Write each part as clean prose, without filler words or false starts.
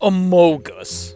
AMOGUS.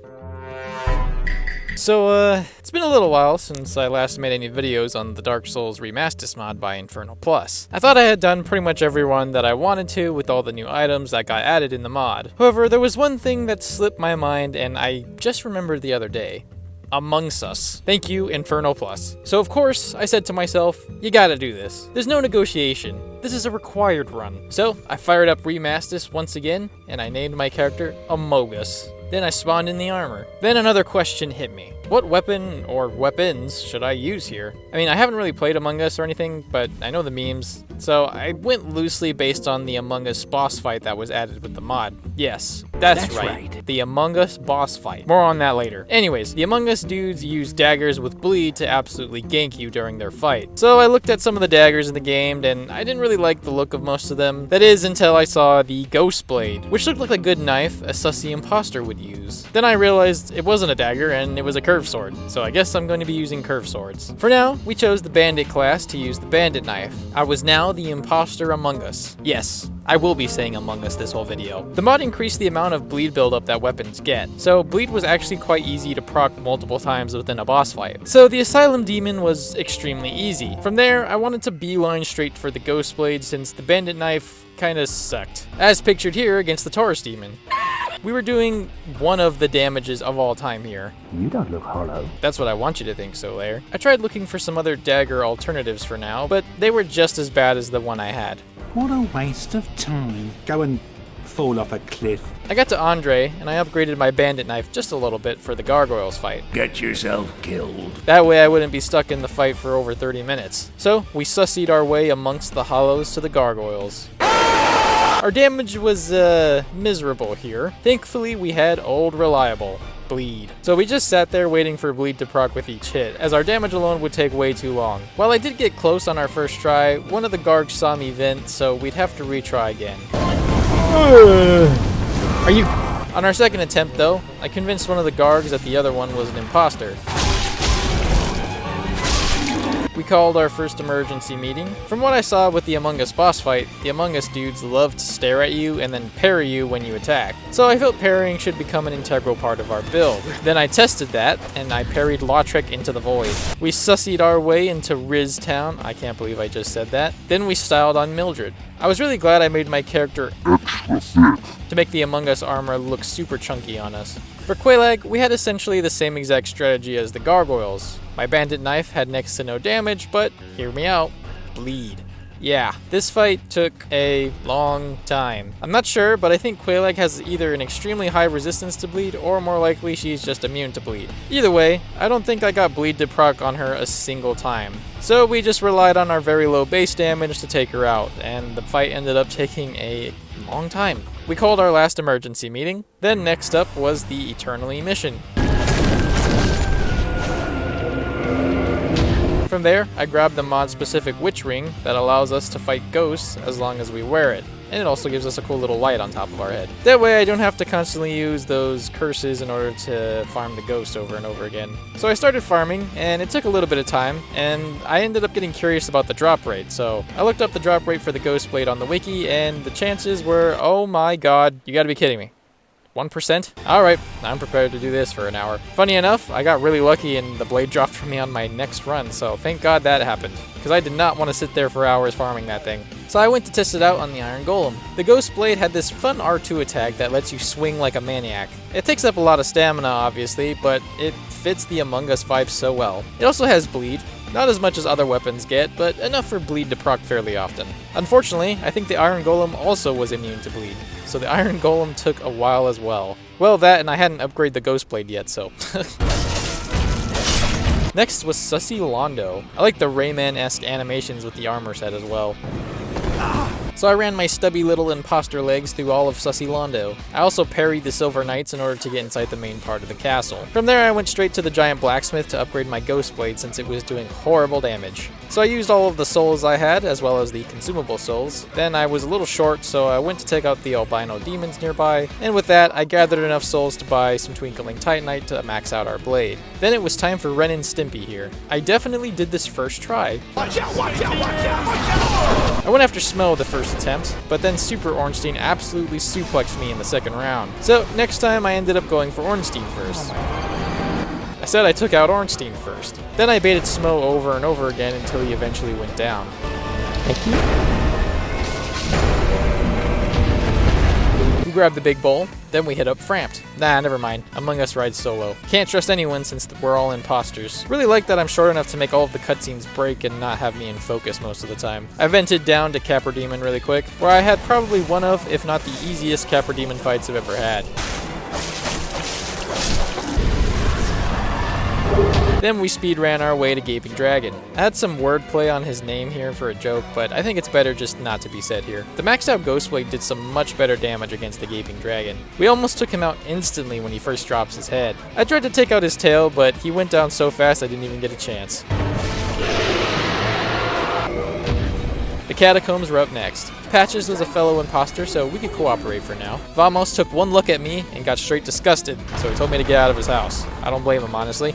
So, it's been a little while since I last made any videos on the Dark Souls remastest mod by Infernal Plus. I thought I had done pretty much every one that I wanted to with all the new items that got added in the mod. However, there was one thing that slipped my mind and I just remembered the other day. Amongst Us. Thank you, Infernal Plus. So of course, I said to myself, you gotta do this. There's no negotiation. This is a required run. So I fired up Remastest once again, and I named my character AMOGUS. Then I spawned in the armor. Then another question hit me. What weapon or weapons should I use here? I mean, I haven't really played Among Us or anything, but I know the memes. So I went loosely based on the Among Us boss fight that was added with the mod. Yes, that's right. The Among Us boss fight. More on that later. Anyways, the Among Us dudes use daggers with bleed to absolutely gank you during their fight. So I looked at some of the daggers in the game, and I didn't really like the look of most of them. That is, until I saw the Ghost Blade, which looked like a good knife a sussy imposter would use. Then I realized it wasn't a dagger, and it was a curved sword, so I guess I'm going to be using curved swords. For now, we chose the bandit class to use the bandit knife. I was now the imposter Among Us. Yes, I will be saying Among Us this whole video. The mod increased the amount of bleed buildup that weapons get, so bleed was actually quite easy to proc multiple times within a boss fight. So the Asylum Demon was extremely easy. From there, I wanted to beeline straight for the Ghost Blade since the bandit knife kinda sucked. As pictured here against the Taurus Demon. We were doing one of the damages of all time here. You don't look hollow. That's what I want you to think, Solaire. I tried looking for some other dagger alternatives for now, but they were just as bad as the one I had. What a waste of time. Go and fall off a cliff. I got to Andre, and I upgraded my bandit knife just a little bit for the gargoyles fight. Get yourself killed. That way I wouldn't be stuck in the fight for over 30 minutes. So, we sussied our way amongst the hollows to the gargoyles. Our damage was, miserable here. Thankfully, we had old reliable, bleed. So we just sat there waiting for bleed to proc with each hit, as our damage alone would take way too long. While I did get close on our first try, one of the gargs saw me vent, so we'd have to retry again. Are you... On our second attempt, though, I convinced one of the gargs that the other one was an imposter. We called our first emergency meeting. From what I saw with the Among Us boss fight, the Among Us dudes love to stare at you and then parry you when you attack. So I felt parrying should become an integral part of our build. Then I tested that, and I parried Lautrec into the void. We sussied our way into Riz Town. I can't believe I just said that. Then we styled on Mildred. I was really glad I made my character extra thick to make the Among Us armor look super chunky on us. For Quelaag, we had essentially the same exact strategy as the gargoyles. My bandit knife had next to no damage, but hear me out, bleed. Yeah, this fight took a long time. I'm not sure, but I think Quelaag has either an extremely high resistance to bleed, or more likely she's just immune to bleed. Either way, I don't think I got bleed to proc on her a single time. So we just relied on our very low base damage to take her out, and the fight ended up taking a long time. We called our last emergency meeting. Then next up was the Eternally mission. From there, I grabbed the mod-specific witch ring that allows us to fight ghosts as long as we wear it. And it also gives us a cool little light on top of our head. That way I don't have to constantly use those curses in order to farm the ghost over and over again. So I started farming, and it took a little bit of time, and I ended up getting curious about the drop rate. So I looked up the drop rate for the Ghost Blade on the wiki, and the chances were, oh my god, you gotta be kidding me. 1%? Alright, I'm prepared to do this for an hour. Funny enough, I got really lucky and the blade dropped for me on my next run, so thank god that happened. Because I did not want to sit there for hours farming that thing. So I went to test it out on the Iron Golem. The Ghost Blade had this fun R2 attack that lets you swing like a maniac. It takes up a lot of stamina, obviously, but it fits the Among Us vibe so well. It also has bleed. Not as much as other weapons get, but enough for bleed to proc fairly often. Unfortunately, I think the Iron Golem also was immune to bleed, so the Iron Golem took a while as well. Well, that and I hadn't upgraded the Ghost Blade yet, so... Next was Sussy Londo. I like the Rayman-esque animations with the armor set as well. So I ran my stubby little imposter legs through all of Sussy Londo. I also parried the Silver Knights in order to get inside the main part of the castle. From there I went straight to the Giant Blacksmith to upgrade my Ghost Blade since it was doing horrible damage. So I used all of the souls I had, as well as the consumable souls. Then I was a little short, so I went to take out the albino demons nearby, and with that I gathered enough souls to buy some Twinkling Titanite to max out our blade. Then it was time for Ren and Stimpy here. I definitely did this first try. Watch out, watch out, watch out, watch out! I went after Smo the first first attempt, but then Super Ornstein absolutely suplexed me in the second round. So next time I ended up going for Ornstein first. I said I took out Ornstein first. Then I baited Smo over and over again until he eventually went down. Thank you. We grabbed the big bowl, then we hit up Framped. Nah, never mind. Among Us rides solo. Can't trust anyone since we're all imposters. Really like that I'm short enough to make all of the cutscenes break and not have me in focus most of the time. I vented down to Capra Demon really quick, where I had probably one of, if not the easiest Capra Demon fights I've ever had. Then we speed ran our way to Gaping Dragon. I had some wordplay on his name here for a joke, but I think it's better just not to be said here. The maxed out Ghostblade did some much better damage against the Gaping Dragon. We almost took him out instantly when he first drops his head. I tried to take out his tail, but he went down so fast I didn't even get a chance. The Catacombs were up next. Patches was a fellow imposter, so we could cooperate for now. Vamos took one look at me and got straight disgusted, so he told me to get out of his house. I don't blame him, honestly.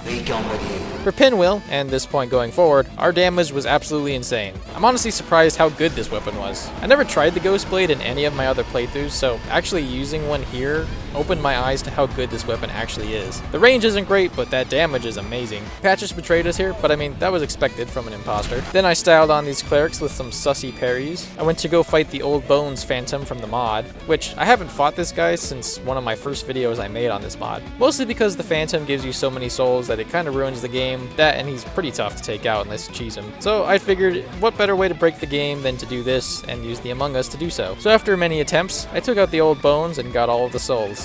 For Pinwheel, and this point going forward, our damage was absolutely insane. I'm honestly surprised how good this weapon was. I never tried the Ghostblade in any of my other playthroughs, so actually using one here opened my eyes to how good this weapon actually is. The range isn't great, but that damage is amazing. Patches betrayed us here, but I mean, that was expected from an imposter. Then I styled on these clerics with some sussy parries. I went to go fight the Old Bones Phantom from the mod, which I haven't fought this guy since one of my first videos I made on this mod. Mostly because the Phantom gives you so many souls that it kind of ruins the game, that and he's pretty tough to take out unless you cheese him. So I figured, what better way to break the game than to do this and use the Among Us to do so. So after many attempts, I took out the Old Bones and got all of the souls.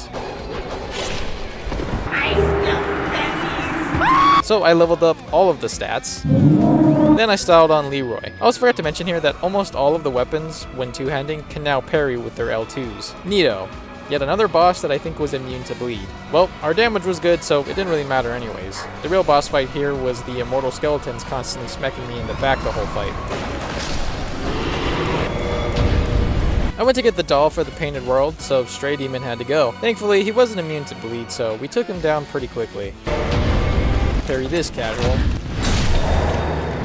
So I leveled up all of the stats. Then I styled on Leroy. I also forgot to mention here that almost all of the weapons, when two-handing, can now parry with their L2s. Neato. Yet another boss that I think was immune to bleed. Well, our damage was good, so it didn't really matter anyways. The real boss fight here was the immortal skeletons constantly smacking me in the back the whole fight. I went to get the doll for the Painted World, so Stray Demon had to go. Thankfully, he wasn't immune to bleed, so we took him down pretty quickly. Parry this casual.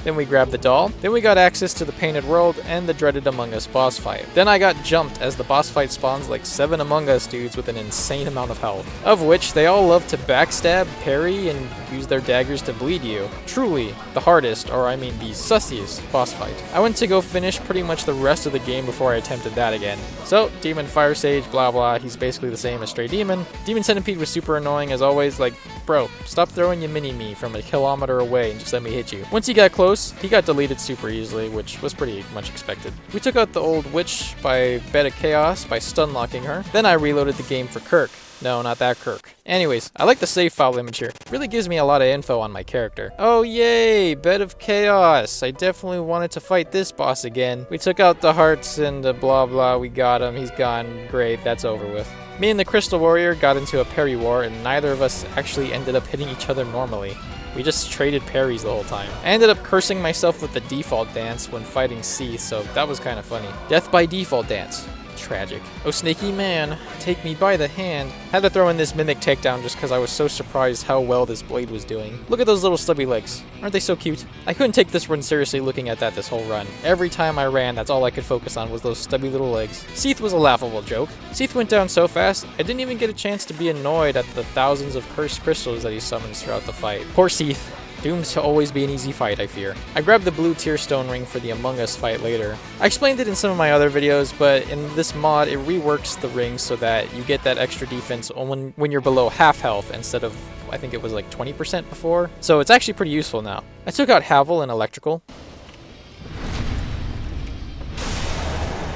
Then we grabbed the doll. Then we got access to the Painted World and the dreaded Among Us boss fight. Then I got jumped as the boss fight spawns like 7 Among Us dudes with an insane amount of health, of which they all love to backstab, parry, and use their daggers to bleed you. Truly, the hardest, or I mean the sussiest, boss fight. I went to go finish pretty much the rest of the game before I attempted that again. So, Demon Fire Sage, blah blah, he's basically the same as Stray Demon. Demon Centipede was super annoying as always, like, bro, stop throwing your mini-me from a kilometer away and just let me hit you. Once he got close, he got deleted super easily, which was pretty much expected. We took out the old witch by Bed of Chaos by stun-locking her. Then I reloaded the game for Kirk. No, not that Kirk. Anyways, I like the save file image here. It really gives me a lot of info on my character. Oh yay, Bed of Chaos. I definitely wanted to fight this boss again. We took out the hearts and blah blah, we got him, he's gone. Great, that's over with. Me and the Crystal Warrior got into a parry war and neither of us actually ended up hitting each other normally. We just traded parries the whole time. I ended up cursing myself with the default dance when fighting Seath, so that was kind of funny. Death by default dance. Tragic. Oh snaky man, take me by the hand. Had to throw in this mimic takedown just because I was so surprised how well this blade was doing. Look at those little stubby legs. Aren't they so cute? I couldn't take this run seriously looking at that this whole run. Every time I ran, that's all I could focus on was those stubby little legs. Seath was a laughable joke. Seath went down so fast, I didn't even get a chance to be annoyed at the thousands of cursed crystals that he summons throughout the fight. Poor Seath. Doomed to always be an easy fight, I fear. I grabbed the blue Tear Stone ring for the Among Us fight later. I explained it in some of my other videos, but in this mod, it reworks the ring so that you get that extra defense when you're below half health instead of, I think it was like 20% before. So it's actually pretty useful now. I took out Havel in Electrical.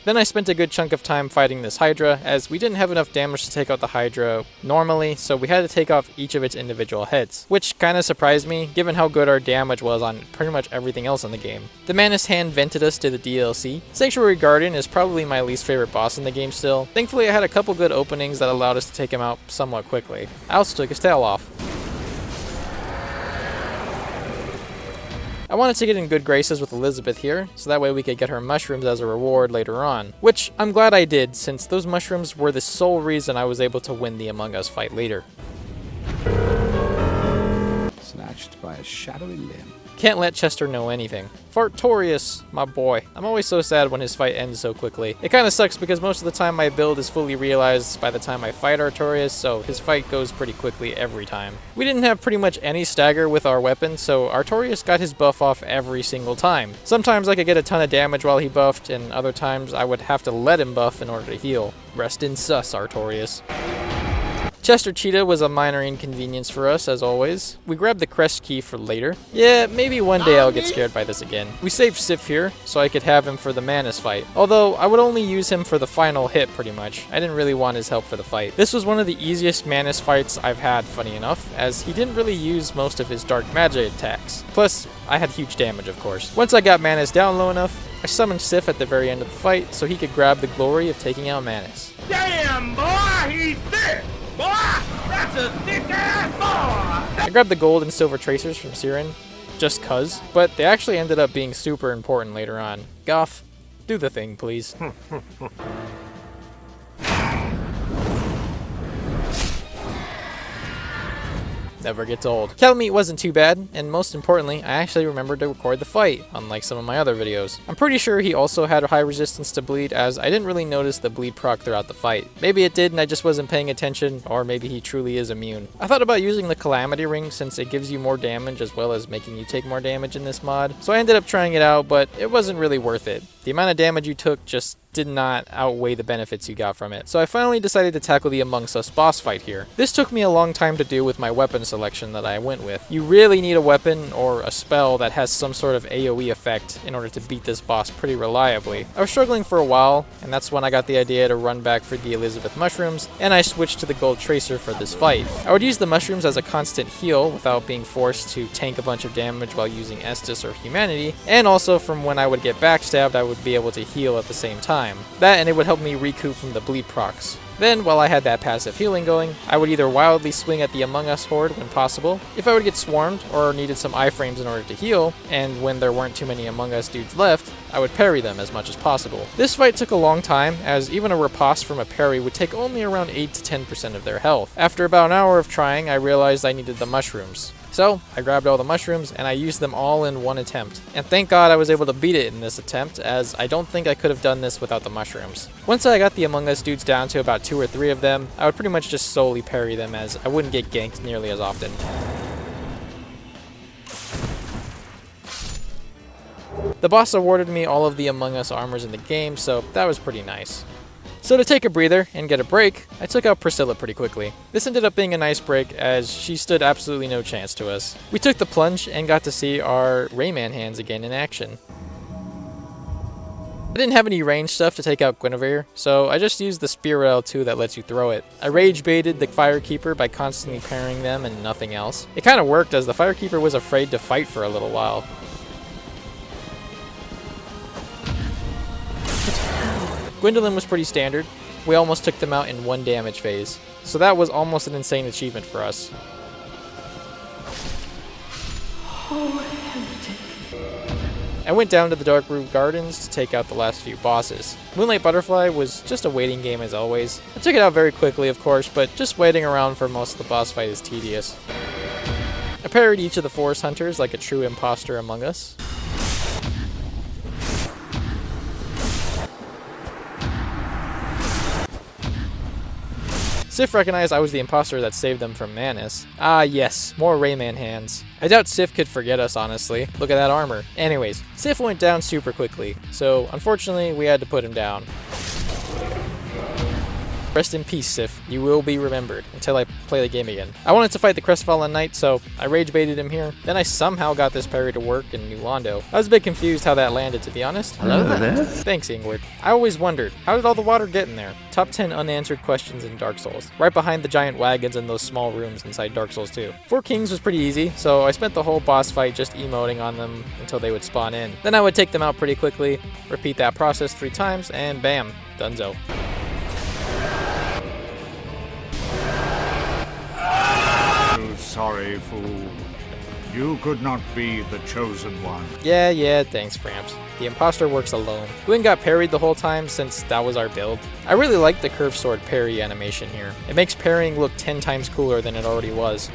Then I spent a good chunk of time fighting this Hydra, as we didn't have enough damage to take out the Hydra normally, so we had to take off each of its individual heads, which kinda surprised me, given how good our damage was on pretty much everything else in the game. The Manus Hand vented us to the DLC. Sanctuary Guardian is probably my least favorite boss in the game still. Thankfully I had a couple good openings that allowed us to take him out somewhat quickly. I also took his tail off. I wanted to get in good graces with Elizabeth here, so that way we could get her mushrooms as a reward later on, which I'm glad I did, since those mushrooms were the sole reason I was able to win the Among Us fight later. So snatched by a shadowy limb. Can't let Chester know anything. Fartorius, my boy. I'm always so sad when his fight ends so quickly. It kinda sucks because most of the time my build is fully realized by the time I fight Artorius, so his fight goes pretty quickly every time. We didn't have pretty much any stagger with our weapon, so Artorius got his buff off every single time. Sometimes I could get a ton of damage while he buffed, and other times I would have to let him buff in order to heal. Rest in sus, Artorius. Chester Cheetah was a minor inconvenience for us, as always. We grabbed the crest key for later. Yeah, maybe one day I'll get scared by this again. We saved Sif here, so I could have him for the Manus fight. Although, I would only use him for the final hit, pretty much. I didn't really want his help for the fight. This was one of the easiest Manus fights I've had, funny enough, as he didn't really use most of his dark magic attacks. Plus, I had huge damage, of course. Once I got Manus down low enough, I summoned Sif at the very end of the fight, so he could grab the glory of taking out Manus. Damn, boy, he's thick! Boy, that's a thick-ass boy! I grabbed the gold and silver tracers from Siren, just cuz, but they actually ended up being super important later on. Goff, do the thing, please. Never gets old. Calamite wasn't too bad, and most importantly, I actually remembered to record the fight, unlike some of my other videos. I'm pretty sure he also had a high resistance to bleed, as I didn't really notice the bleed proc throughout the fight. Maybe it did and I just wasn't paying attention, or maybe he truly is immune. I thought about using the Calamity Ring since it gives you more damage as well as making you take more damage in this mod, so I ended up trying it out, but it wasn't really worth it. The amount of damage you took just did not outweigh the benefits you got from it. So I finally decided to tackle the Among Us boss fight here. This took me a long time to do with my weapon selection that I went with. You really need a weapon or a spell that has some sort of AoE effect in order to beat this boss pretty reliably. I was struggling for a while, and that's when I got the idea to run back for the Elizabeth mushrooms, and I switched to the gold tracer for this fight. I would use the mushrooms as a constant heal without being forced to tank a bunch of damage while using Estus or Humanity, and also from when I would get backstabbed I would be able to heal at the same time. That and it would help me recoup from the bleed procs. Then, while I had that passive healing going, I would either wildly swing at the Among Us horde when possible, if I would get swarmed or needed some iframes in order to heal, and when there weren't too many Among Us dudes left, I would parry them as much as possible. This fight took a long time, as even a riposte from a parry would take only around 8 to 10% of their health. After about an hour of trying, I realized I needed the mushrooms. So, I grabbed all the mushrooms and I used them all in one attempt. And thank God I was able to beat it in this attempt, as I don't think I could have done this without the mushrooms. Once I got the Among Us dudes down to about 2 or 3 of them, I would pretty much just solely parry them, as I wouldn't get ganked nearly as often. The boss awarded me all of the Among Us armors in the game, so that was pretty nice. So to take a breather and get a break, I took out Priscilla pretty quickly. This ended up being a nice break, as she stood absolutely no chance to us. We took the plunge and got to see our Rayman hands again in action. I didn't have any range stuff to take out Guinevere, so I just used the Spear L2 that lets you throw it. I rage baited the Firekeeper by constantly parrying them and nothing else. It kinda worked, as the Firekeeper was afraid to fight for a little while. Gwendolyn was pretty standard. We almost took them out in one damage phase, so that was almost an insane achievement for us. I went down to the Darkroot Gardens to take out the last few bosses. Moonlight Butterfly was just a waiting game as always. I took it out very quickly, of course, but just waiting around for most of the boss fight is tedious. I parried each of the Forest Hunters like a true imposter among us. Sif recognized I was the imposter that saved them from Manus. Ah yes, more Rayman hands. I doubt Sif could forget us, honestly. Look at that armor. Anyways, Sif went down super quickly, so unfortunately we had to put him down. Rest in peace, Sif. You will be remembered until I play the game again. I wanted to fight the Crestfallen Knight, so I rage baited him here. Then I somehow got this parry to work in New Londo. I was a bit confused how that landed, to be honest. Hello there. Thanks, Ingrid. I always wondered, how did all the water get in there? Top 10 unanswered questions in Dark Souls. Right behind the giant wagons and those small rooms inside Dark Souls 2. Four Kings was pretty easy, so I spent the whole boss fight just emoting on them until they would spawn in. Then I would take them out pretty quickly, repeat that process 3 times, and bam, donezo. Sorry, fool. You could not be the chosen one. Yeah, thanks, Framps. The imposter works alone. Gwyn got parried the whole time since that was our build. I really like the curved sword parry animation here. It makes parrying look 10 times cooler than it already was.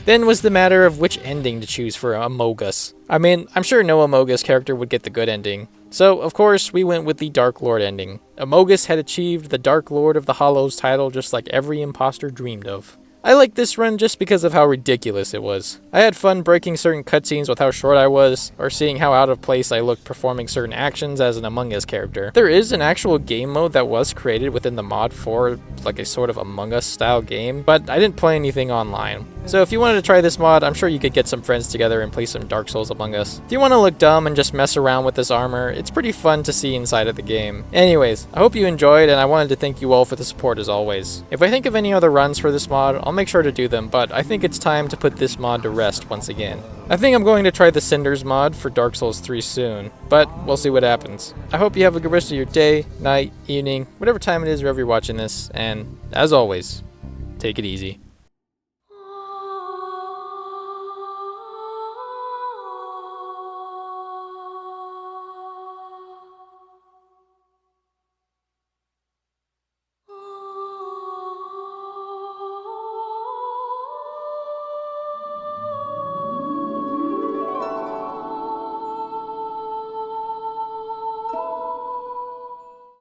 Then was the matter of which ending to choose for AMOGUS. I mean, I'm sure no AMOGUS character would get the good ending. So, of course, we went with the Dark Lord ending. AMOGUS had achieved the Dark Lord of the Hollows title just like every imposter dreamed of. I liked this run just because of how ridiculous it was. I had fun breaking certain cutscenes with how short I was, or seeing how out of place I looked performing certain actions as an Among Us character. There is an actual game mode that was created within the mod for like a sort of Among Us style game, but I didn't play anything online. So if you wanted to try this mod, I'm sure you could get some friends together and play some Dark Souls Among Us. If you want to look dumb and just mess around with this armor, it's pretty fun to see inside of the game. Anyways, I hope you enjoyed, and I wanted to thank you all for the support as always. If I think of any other runs for this mod, I'll make sure to do them, but I think it's time to put this mod to rest once again. I think I'm going to try the Cinders mod for Dark Souls 3 soon, but we'll see what happens. I hope you have a good rest of your day, night, evening, whatever time it is wherever you're watching this, and as always, take it easy.